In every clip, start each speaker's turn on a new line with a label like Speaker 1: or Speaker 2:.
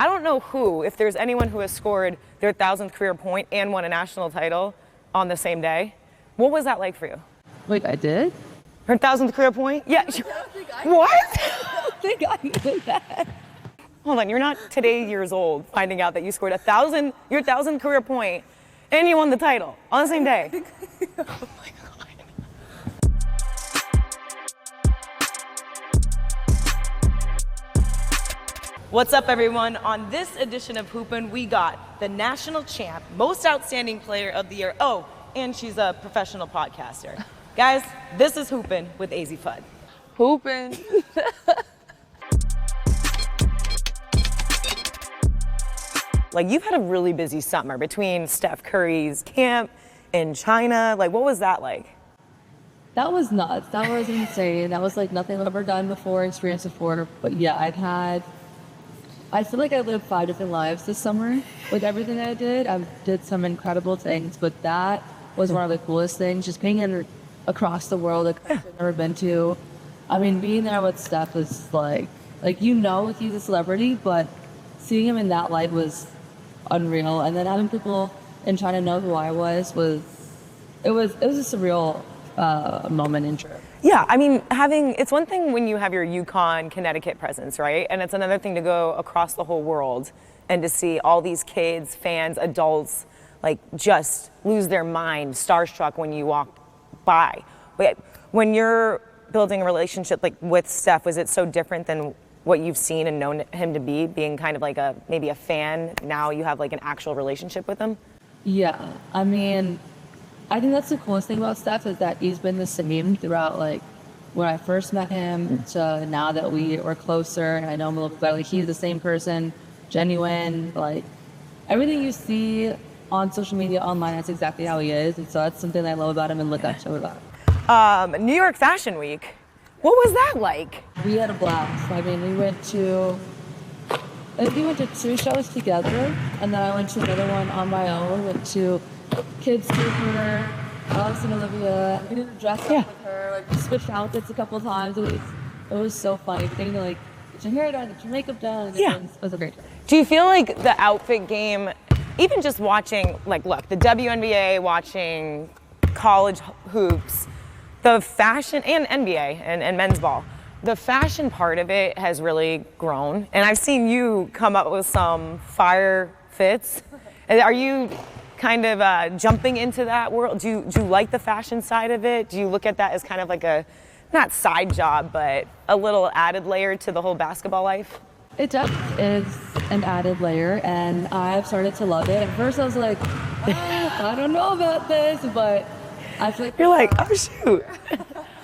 Speaker 1: I don't know if there's anyone who has scored their 1,000th career point and won a national title on the same day. What was that like for you?
Speaker 2: Wait, I did?
Speaker 1: Her 1,000th career point? Yeah. What?
Speaker 2: I don't think I did that.
Speaker 1: Hold on, you're not today years old finding out that you scored your 1,000th career point and you won the title on the same day. Oh my God. What's up, everyone? On this edition of Hoopin, we got the national champ, most outstanding player of the year. Oh, and she's a professional podcaster. Guys, this is Hoopin with Azzi Fudd.
Speaker 2: Hoopin.
Speaker 1: Like, you've had a really busy summer between Steph Curry's camp in China. Like, what was that like?
Speaker 2: That was nuts. That was insane. That was like nothing I've ever done before, experienced before. But yeah, I feel like I lived 5 different lives this summer with everything that I did. I did some incredible things, but that was one of the coolest things. Just being across the world, a country I've never been to. I mean, being there with Steph was like he's a celebrity, but seeing him in that light was unreal. And then having people in China know who I was a surreal moment in trip.
Speaker 1: Yeah, I mean, it's one thing when you have your UConn, Connecticut presence, right? And it's another thing to go across the whole world and to see all these kids, fans, adults, like, just lose their mind, starstruck when you walk by. When you're building a relationship like with Steph, was it so different than what you've seen and known him to be, being kind of like maybe a fan? Now you have like an actual relationship with him?
Speaker 2: Yeah, I mean, I think that's the coolest thing about Steph is that he's been the same throughout, like, when I first met him to now that we are closer and I know him a little bit better. Like, he's the same person, genuine, like, everything you see on social media, online, that's exactly how he is. And so that's something that I love about him and look up to about him.
Speaker 1: New York Fashion Week, what was that like?
Speaker 2: We had a blast. I mean, we went to 2 shows together, and then I went to another one on my own. Went to Kids Cooper, Alex and Olivia. We didn't dress up with her. Like, we switched outfits a couple of times. It was so funny. Getting to, like, get your hair done, get your makeup done.
Speaker 1: Yeah.
Speaker 2: It was a great time.
Speaker 1: Do you feel like the outfit game, even just watching, like, look, the WNBA, watching college hoops, the fashion, and NBA and men's ball, the fashion part of it has really grown. And I've seen you come up with some fire fits. Are you kind of jumping into that world? Do you like the fashion side of it? Do you look at that as kind of like a, not side job, but a little added layer to the whole basketball life?
Speaker 2: It definitely is an added layer, and I've started to love it. At first I was like, I don't know about this, but I feel like...
Speaker 1: You're like, oh shoot,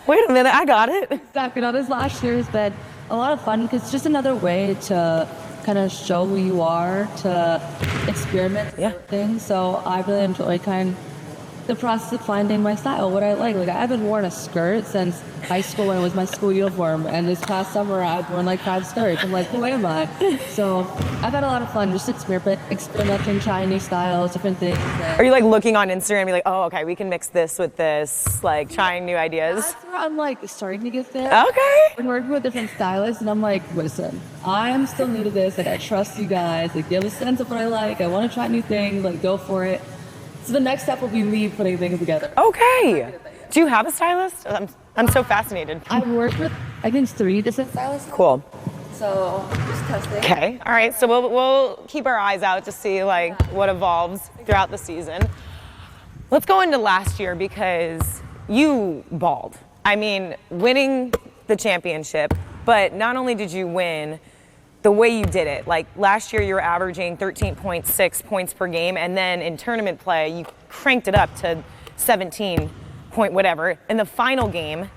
Speaker 1: wait a minute, I got it.
Speaker 2: Exactly. This last year has been a lot of fun because it's just another way to kind of show who you are, to experiment with things. So I really enjoy the process of finding my style, what I like. Like, I haven't worn a skirt since high school when it was my school uniform, and this past summer I've worn like 5 skirts. I'm like, who am I? So I've had a lot of fun just experimenting, trying new styles, different things.
Speaker 1: Are you like looking on Instagram and be like, oh, okay, we can mix this with this, like trying new ideas?
Speaker 2: That's where I'm like starting to get there.
Speaker 1: Okay.
Speaker 2: I'm working with different stylists, and I'm like, listen, I am still new to this. Like, I trust you guys. Like, you have a sense of what I like. I want to try new things. Like, go for it. So the next step will be me putting things together.
Speaker 1: Okay. Do you have a stylist? I'm so fascinated.
Speaker 2: I've worked with, I think, 3 different stylists.
Speaker 1: Cool.
Speaker 2: So just testing.
Speaker 1: Okay. All right. So we'll keep our eyes out to see like what evolves throughout the season. Let's go into last year because you balled. I mean, winning the championship, but not only did you win, the way you did it. Like, last year you were averaging 13.6 points per game, and then in tournament play you cranked it up to 17 point whatever. In the final game,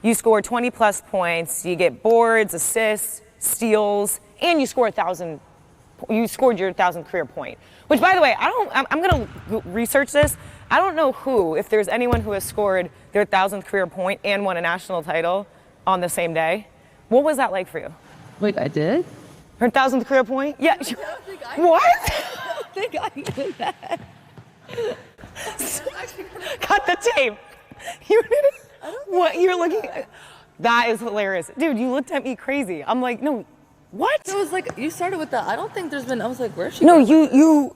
Speaker 1: you scored 20 plus points, you get boards, assists, steals, and you scored your 1,000th career point. Which, by the way, I'm gonna research this. I don't know if there's anyone who has scored their 1,000th career point and won a national title on the same day. What was that like for you?
Speaker 2: Wait, I did?
Speaker 1: Her 1,000th career point? Yeah.
Speaker 2: I don't think I
Speaker 1: what?
Speaker 2: I don't think I did that.
Speaker 1: Cut the tape. You did it? What? You're looking. That is hilarious. Dude, you looked at me crazy. I'm like, no, What?
Speaker 2: It was like, you started with that. I don't think there's been, I was like, where's she?
Speaker 1: No, you,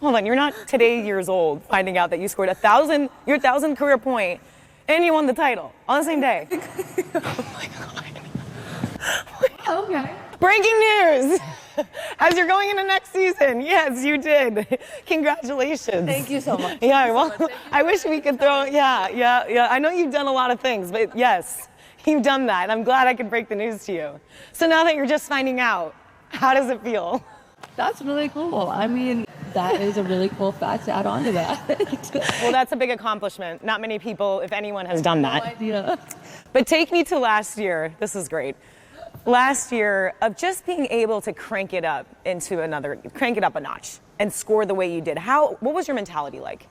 Speaker 1: hold on, you're not today years old finding out that you scored your 1,000th career point and you won the title on the same day.
Speaker 2: Oh my God. Okay.
Speaker 1: Breaking news! As you're going into next season, yes, you did. Congratulations.
Speaker 2: Thank you so much.
Speaker 1: Yeah, well, I wish we could throw, yeah. I know you've done a lot of things, but yes, you've done that. And I'm glad I could break the news to you. So now that you're just finding out, how does it feel?
Speaker 2: That's really cool. I mean, that is a really cool fact to add on to that.
Speaker 1: Well, that's a big accomplishment. Not many people, if anyone, has done that.
Speaker 2: No idea.
Speaker 1: But take me to last year. This is great. Last year of just being able to crank it up a notch and score the way you did. What was your mentality like?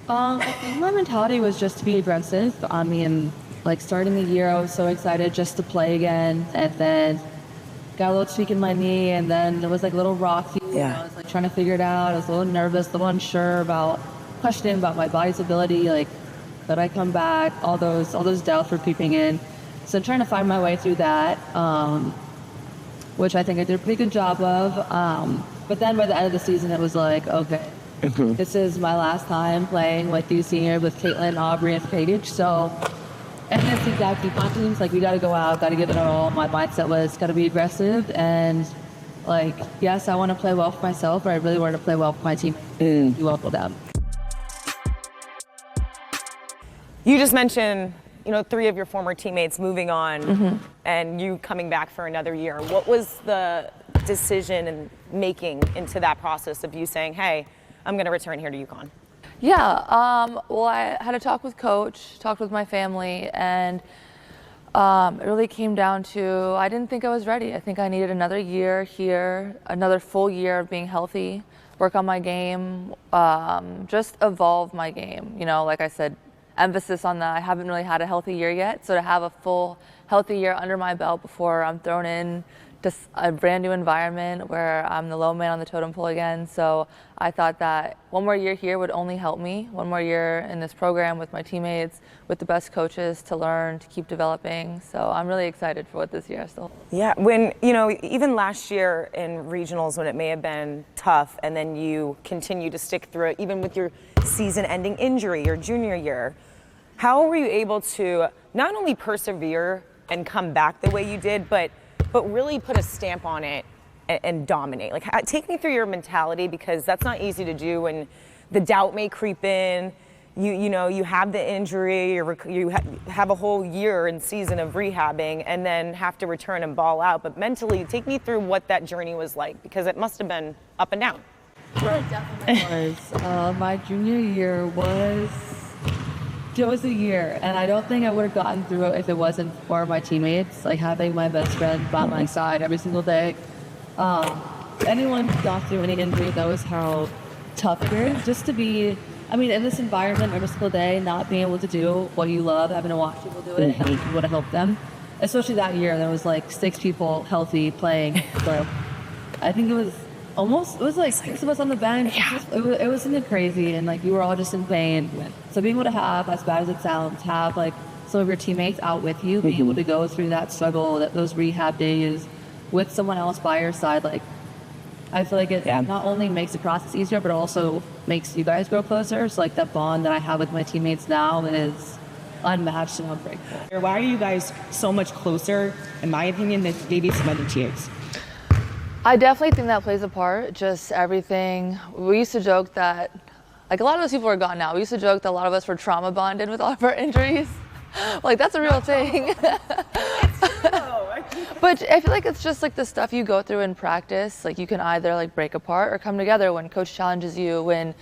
Speaker 2: I think my mentality was just to be aggressive. I mean, like starting the year, I was so excited just to play again, and then got a little tweak in my knee, and then it was like a little rocky.
Speaker 1: Yeah.
Speaker 2: I was like trying to figure it out. I was a little nervous, a little unsure questioning about my body's ability, like could I come back? All those doubts were creeping in. So trying to find my way through that, which I think I did a pretty good job of. But then by the end of the season, it was like, okay, this is my last time playing with these seniors, with Caitlin, Aubrey, and Paige. So, and it's exactly my teams. Like, we got to go out, got to give it our all. My mindset was got to be aggressive, and like, yes, I want to play well for myself, but I really want to play well for my team. Do well for them.
Speaker 1: You just mentioned, 3 of your former teammates moving on and you coming back for another year. What was the decision and making into that process of you saying, hey, I'm going to return here to UConn?
Speaker 3: Yeah, well, I had a talk with Coach, talked with my family, and it really came down to I didn't think I was ready. I think I needed another year here, another full year of being healthy, work on my game, just evolve my game. Like I said, emphasis on that. I haven't really had a healthy year yet, so to have a full healthy year under my belt before I'm thrown in to a brand new environment where I'm the low man on the totem pole again. So I thought that one more year here would only help me, one more year in this program with my teammates, with the best coaches to learn, to keep developing. So I'm really excited for what this year still holds.
Speaker 1: Yeah, when, even last year in regionals when it may have been tough and then you continue to stick through it, even with your season-ending injury your junior year, how were you able to not only persevere and come back the way you did, but really put a stamp on it and dominate? Like, take me through your mentality, because that's not easy to do when the doubt may creep in. You have the injury, you have a whole year and season of rehabbing, and then have to return and ball out. But mentally, take me through what that journey was like, because it must have been up and down.
Speaker 2: It definitely was. My junior year was a year, and I don't think I would have gotten through it if it wasn't for my teammates, like having my best friend by my side every single day. Anyone who's gone through any injury knows how tough it is just to be, in this environment every single day, not being able to do what you love, having to watch people do it and help people to help them. Especially that year, there was like 6 people healthy playing. So I think it was like 6 of us on the bench.
Speaker 1: Yeah.
Speaker 2: It was something crazy, and like we were all just in pain. So being able to have, as bad as it sounds, have like some of your teammates out with you, being able to go through that struggle, those rehab days with someone else by your side, like I feel like it not only makes the process easier, but also makes you guys grow closer. So like that bond that I have with my teammates now is unmatched, and I'm grateful.
Speaker 4: Why are you guys so much closer, in my opinion, than maybe some other teams?
Speaker 3: I definitely think that plays a part, just everything. We used to joke that, like, a lot of those people are gone now. We used to joke that a lot of us were trauma bonded with all of our injuries. Like, that's a real thing. But I feel like it's just like the stuff you go through in practice. Like, you can either like break apart or come together when coach challenges you, when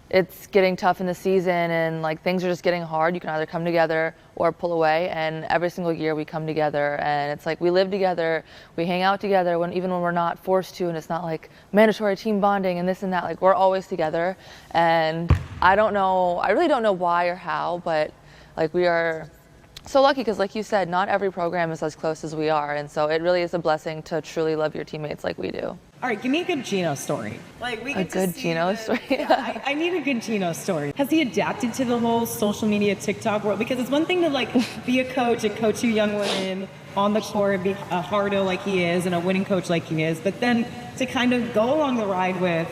Speaker 3: it's getting tough in the season and like things are just getting hard. You can either come together or pull away, and every single year we come together, and it's like we live together, we hang out together even when we're not forced to, and it's not like mandatory team bonding and this and that. Like, we're always together, and I really don't know why or how, but like we are so lucky, because like you said, not every program is as close as we are, and so it really is a blessing to truly love your teammates like we do.
Speaker 4: All right, give me a good Gino story.
Speaker 1: Like, we
Speaker 3: A good Gino story.
Speaker 4: Yeah, I need a good Gino story. Has he adapted to the whole social media TikTok world? Because it's one thing to like be a coach and coach you young women on the court, be a hardo like he is and a winning coach like he is, but then to kind of go along the ride with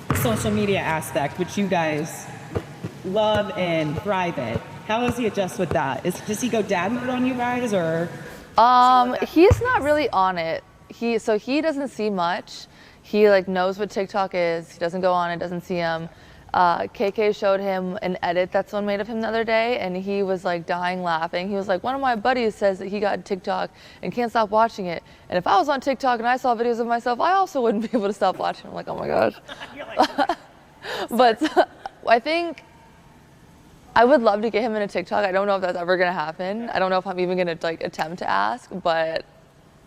Speaker 4: the social media aspect, which you guys love and thrive in. How does he adjust with that? Does he go dad mode on you guys, or?
Speaker 3: He's not really on it. He doesn't see much. He like knows what TikTok is. He doesn't go on it, doesn't see him. KK showed him an edit that someone made of him the other day, and he was like dying laughing. He was like, one of my buddies says that he got TikTok and can't stop watching it. And if I was on TikTok and I saw videos of myself, I also wouldn't be able to stop watching. I'm like, oh my gosh. But I think I would love to get him in a TikTok. I don't know if that's ever gonna happen. I don't know if I'm even gonna like attempt to ask, but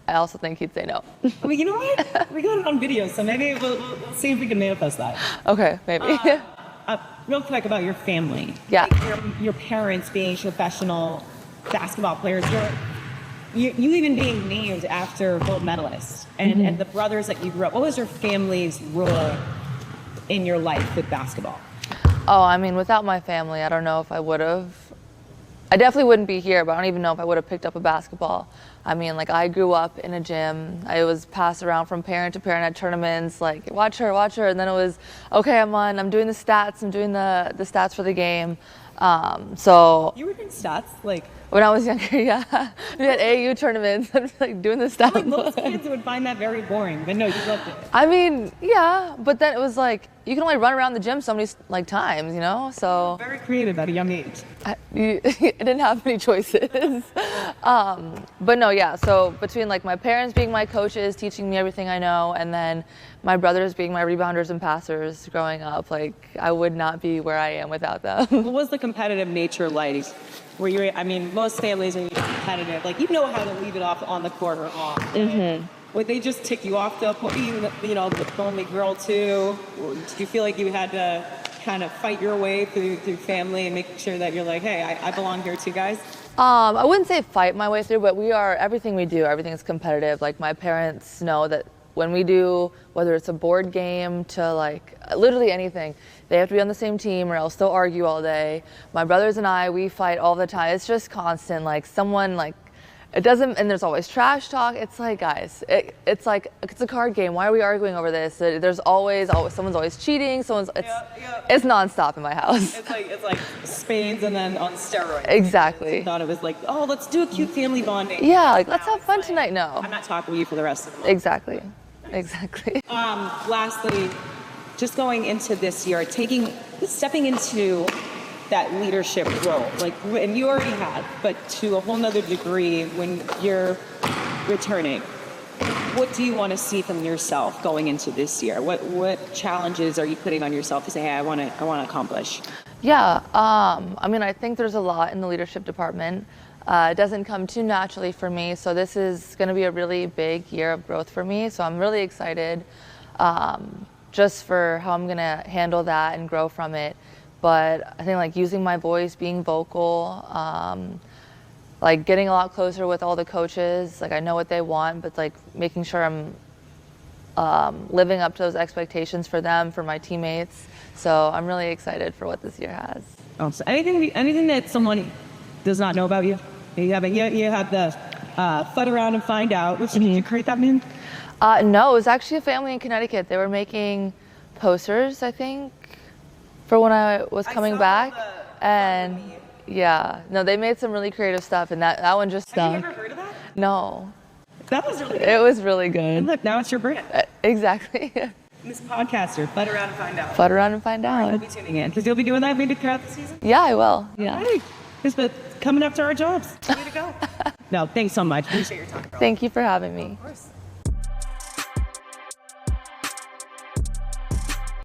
Speaker 3: I also think he'd say no.
Speaker 4: I mean, you know what? We got it on video, so maybe we'll see if we can manifest that.
Speaker 3: Okay, maybe.
Speaker 4: Real quick about your family.
Speaker 3: Yeah.
Speaker 4: Like your parents being professional basketball players. You even being named after gold medalists, and the brothers that you grew up. What was your family's role in your life with basketball?
Speaker 3: Oh, I mean, without my family, I don't know if I would have. I definitely wouldn't be here, but I don't even know if I would have picked up a basketball. I mean, like, I grew up in a gym. I was passed around from parent to parent at tournaments, like, watch her. And then it was, okay, I'm doing the stats. I'm doing the stats for the game. So.
Speaker 4: You were doing stats? Like.
Speaker 3: When I was younger, yeah. We had AAU tournaments. I'm like doing the stats.
Speaker 4: Like, most kids would find that very boring, but no, you loved it.
Speaker 3: I mean, yeah, but then it was like, you can only run around the gym so many like times, you know? So.
Speaker 4: Very creative at a young age.
Speaker 3: I didn't have many choices. But no, yeah, so between like my parents being my coaches, teaching me everything I know, and then my brothers being my rebounders and passers growing up, like I would not be where I am without them.
Speaker 4: What was the competitive nature like? Where you're, I mean, most families are competitive. Like, you know how to leave it off on the court or off. Mm-hmm. Would they just tick you off the point, you know, the only girl too? Or did you feel like you had to kind of fight your way through family and making sure that you're like, hey, I belong here too, guys?
Speaker 3: I wouldn't say fight my way through, but everything we do, everything is competitive. Like, my parents know that when we do, whether it's a board game to like literally anything, they have to be on the same team or else they'll argue all day. My brothers and I, we fight all the time. It's just constant. Like, someone like, it doesn't, and there's always trash talk. It's like, guys, it's like, it's a card game. Why are we arguing over this? There's always someone's always cheating. It's nonstop in my house.
Speaker 4: It's like spades and then on steroids.
Speaker 3: Exactly.
Speaker 4: I thought it was like, oh, let's do a cute family bonding.
Speaker 3: Yeah, like, let's have fun tonight. No.
Speaker 4: I'm not talking to you for the rest of the month.
Speaker 3: Exactly.
Speaker 4: Lastly, just going into this year, stepping into that leadership role, like, and you already have, but to a whole nother degree when you're returning. What do you want to see from yourself going into this year? What challenges are you putting on yourself to say, hey, I want to accomplish?
Speaker 3: Yeah, I mean, I think there's a lot in the leadership department. It doesn't come too naturally for me, so this is going to be a really big year of growth for me. So I'm really excited just for how I'm going to handle that and grow from it. But I think like using my voice, being vocal, like getting a lot closer with all the coaches. Like, I know what they want, but like making sure I'm living up to those expectations for them, for my teammates. So I'm really excited for what this year has.
Speaker 4: Oh, so anything that someone does not know about you? You have the Fudd around and find out. Did you create that name?
Speaker 3: No, it was actually a family in Connecticut. They were making posters, I think, for when I was coming back. And yeah, no, they made some really creative stuff, and that one just stuck.
Speaker 4: Have you ever heard of that?
Speaker 3: No.
Speaker 4: That was really good.
Speaker 3: It was really good.
Speaker 4: And look, now it's your brand.
Speaker 3: Exactly.
Speaker 4: This podcaster, Fudd around and find out.
Speaker 3: Fudd around and find out.
Speaker 4: You'll be tuning in, because you'll be doing that maybe throughout the season?
Speaker 3: Yeah, I will. Yeah.
Speaker 4: Hey, just coming up to our jobs. Way to go. No, thanks so much. Appreciate your time.
Speaker 3: Thank you for having me.
Speaker 4: Of course.